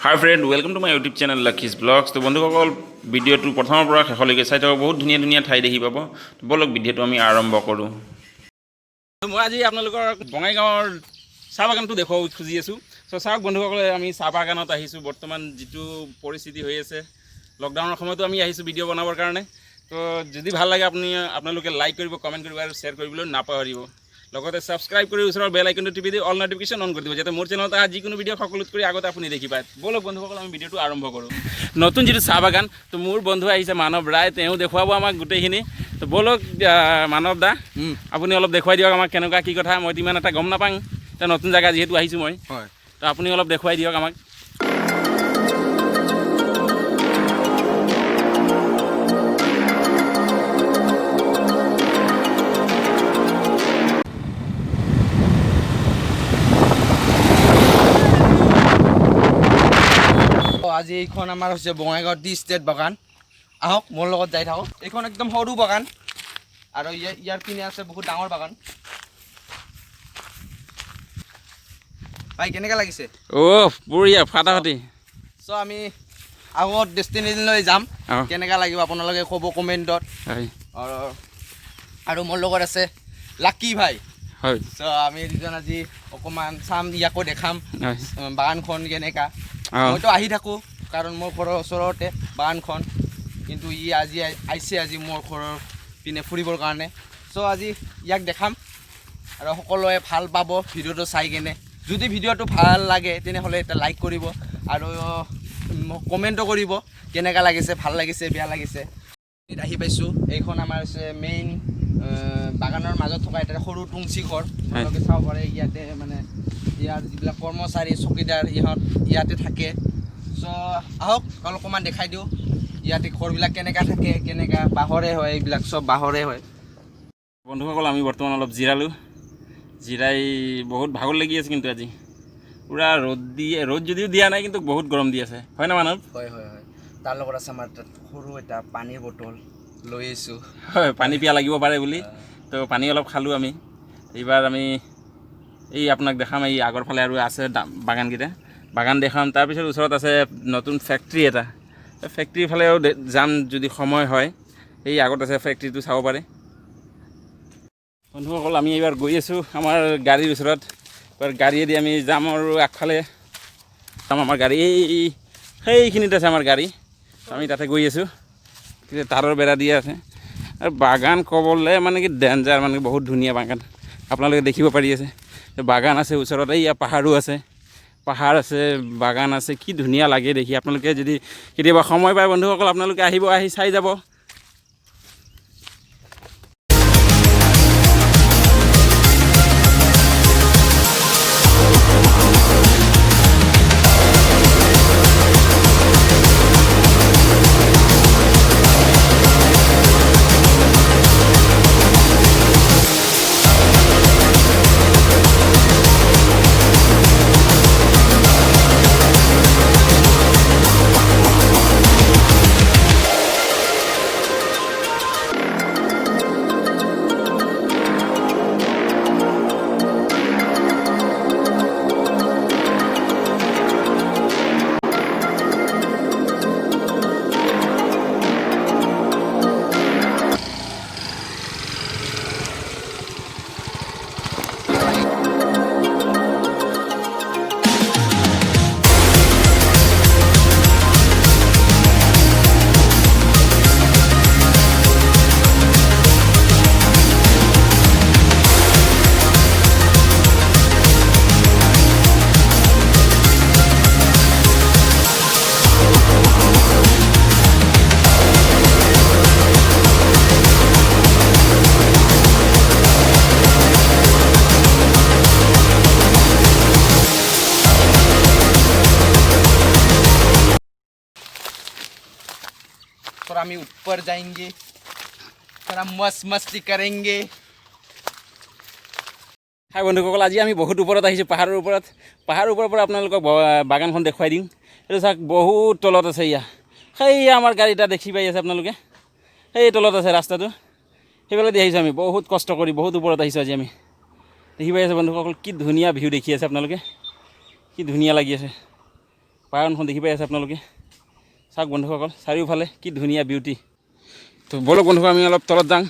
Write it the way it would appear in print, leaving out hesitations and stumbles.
High friend, welcome to my YouTube channel Lucky's vlogs. তো বন্ধুসকল, ভিডিঅ'টো প্ৰথমৰ পৰা শেষলৈকে চাই থাকক, বহুত ধুনীয়া ধুনীয়া ঠাই দেখি পাব। বলক ভিডিঅ'টো আমি আৰম্ভ কৰোঁ। মই আজি আপোনালোকৰ বঙাইগাঁৱৰ চাহ বাগানটো দেখুৱাব খুজি আছোঁ। চ' চাওক বন্ধুসকলে, আমি চাহ বাগানত আহিছোঁ। বৰ্তমান যিটো পৰিস্থিতি হৈ আছে, লকডাউনৰ সময়তো আমি আহিছোঁ ভিডিঅ' বনাবৰ কাৰণে। তো যদি ভাল লাগে আপোনালোকে লাইক কৰিব, কমেণ্ট কৰিব আৰু শ্বেয়াৰ কৰিবলৈ নাপাহৰিব। লগতে ছাবস্ক্ৰাইব কৰি ওচৰৰ বেল আইকনটো টিপি দি অল নটিফিকেশ্যন অন কৰি দিব, যাতে মোৰ চেনেলত যিকোনো ভিডিঅ' সকলোতকৈ আগতে আপুনি দেখি পায়। বলক বন্ধুসকল, আমি ভিডিঅ'টো আৰম্ভ কৰোঁ। নতুন যিটো চাহ বাগান, তো মোৰ বন্ধু আহিছে মানৱ ৰায়, তেওঁ দেখুৱাব আমাক গোটেইখিনি। তো বলক মানৱ দা, আপুনি অলপ দেখুৱাই দিয়ক আমাক কেনেকুৱা কি কথা। মইতো ইমান এটা গম নাপাওঁ, এতিয়া নতুন জেগা যিহেতু আহিছোঁ মই। হয়, তো আপুনি অলপ দেখুৱাই দিয়ক আমাক। আজি এইখন আমাৰ হৈছে বঙাইগাঁও টি ষ্টেট বাগান। আহক মোৰ লগত যাই থাকক। এইখন একদম সৰু বাগান আৰু ইয়াৰ পিনে আছে বহুত ডাঙৰ বাগান। ভাই কেনেকৈ লাগিছে? বঢ়িয়া, ফাটাফাটি। চ' আমি আগত ডেষ্টিনেশ্যনলৈ যাম। কেনেকৈ লাগিব আপোনালোকে ক'ব কমেণ্টত। আৰু মোৰ লগত আছে লাকি ভাই। হয়, চ' আমি দুজন আজি অকণমান চাম, ইয়াকো দেখাম বাগানখন কেনেকুৱা। মইতো আহি থাকোঁ, কাৰণ মোৰ ঘৰৰ ওচৰতে বাগানখন, কিন্তু আজি আহিছে মোৰ ঘৰৰ পিনে ফুৰিবৰ কাৰণে। চ' আজি ইয়াক দেখাম আৰু সকলোৱে ভাল পাব ভিডিঅ'টো চাই কেনে। যদি ভিডিঅ'টো ভাল লাগে তেনেহ'লে এটা লাইক কৰিব আৰু কমেণ্টো কৰিব কেনেকুৱা লাগিছে, ভাল লাগিছে, বেয়া লাগিছে। আহি পাইছোঁ, এইখন আমাৰ হৈছে মেইন বাগানৰ মাজত থকা এটা সৰু তুংচী ঘৰ। আপোনালোকে চাব পাৰে, ইয়াতে মানে ইয়াৰ যিবিলাক কৰ্মচাৰী চকীদাৰ ইয়াতে থাকে। চ' আহক অলপমান দেখাই দিওঁ ইয়াতে ঘৰবিলাক কেনেকুৱা থাকে, কেনেকুৱা বাঁহৰে হয়, এইবিলাক চব বাঁহৰে হয়। বন্ধুসকল, আমি বৰ্তমান অলপ জিৰাই বহুত ভাগৰ লাগি আছে, কিন্তু আজি পূৰা ৰ'দ যদিও দিয়া নাই, কিন্তু বহুত গৰম দি আছে, হয় না মানৱ? হয় হয় হয়। তাৰ লগত আছে আমাৰ তাত সৰু এটা পানীৰ বটল লৈ আহিছোঁ। হয়, পানী পিয়া লাগিব পাৰে বুলি, তো পানী অলপ খালোঁ আমি। এইবাৰ আমি এই আপোনাক দেখাম, এই আগৰ ফালে আৰু আছে বাগান দেখাম। তাৰপিছত ওচৰত আছে নতুন ফেক্টৰী এটা, ফেক্টৰীৰ ফালেও যাম যদি সময় হয়। এই আগত আছে ফেক্টৰীটো, চাব পাৰে। বন্ধুসকল, আমি এইবাৰ গৈ আছোঁ আমাৰ গাড়ীৰ ওচৰত। এইবাৰ গাড়ীয়েদি আমি যাম আৰু আগফালে যাম। আমাৰ গাড়ী সেইখিনিত আছে আমাৰ গাড়ী, আমি তাতে গৈ আছোঁ। তাৰৰ বেৰা দিয়া আছে আৰু বাগান ক'বলৈ মানে কি ডেঞ্জাৰ, মানে বহুত ধুনীয়া বাগান। আপোনালোকে দেখিব পাৰি আছে, বাগান আছে ওচৰত, এইয়া পাহাৰো আছে, পাহাৰ আছে, বাগান আছে, কি ধুনীয়া লাগে দেখি। আপোনালোকে যদি কেতিয়াবা সময় পায় বন্ধুসকল, আপোনালোকে আহি চাই যাব। थोड़ा हम ऊपर जाएंगे, थोड़ा मस्ती करेंगे। হাই বন্ধুসকল, আজি আমি বহুত ওপৰত আহিছোঁ, পাহাৰৰ ওপৰৰ পৰা আপোনালোকক বাগানখন দেখুৱাই দিম। এইটো চাওক, বহুত তলত আছে। সেইয়া আমাৰ গাড়ী এটা দেখি পাই আছে আপোনালোকে, সেই তলত আছে ৰাস্তাটো, সেইফালে দি আহিছোঁ আমি। বহুত কষ্ট কৰি বহুত ওপৰত আহিছোঁ আজি আমি। দেখি পাই আছে বন্ধুসকল, কি ধুনীয়া ভিউ দেখি আছে আপোনালোকে, কি ধুনীয়া লাগি আছে। বাগানখন দেখি পাই আছে আপোনালোকে। চাওক বন্ধুসকল চাৰিওফালে কি ধুনীয়া বিউটি। তো বলক বন্ধুসকল আমি অলপ তলত যাওঁ।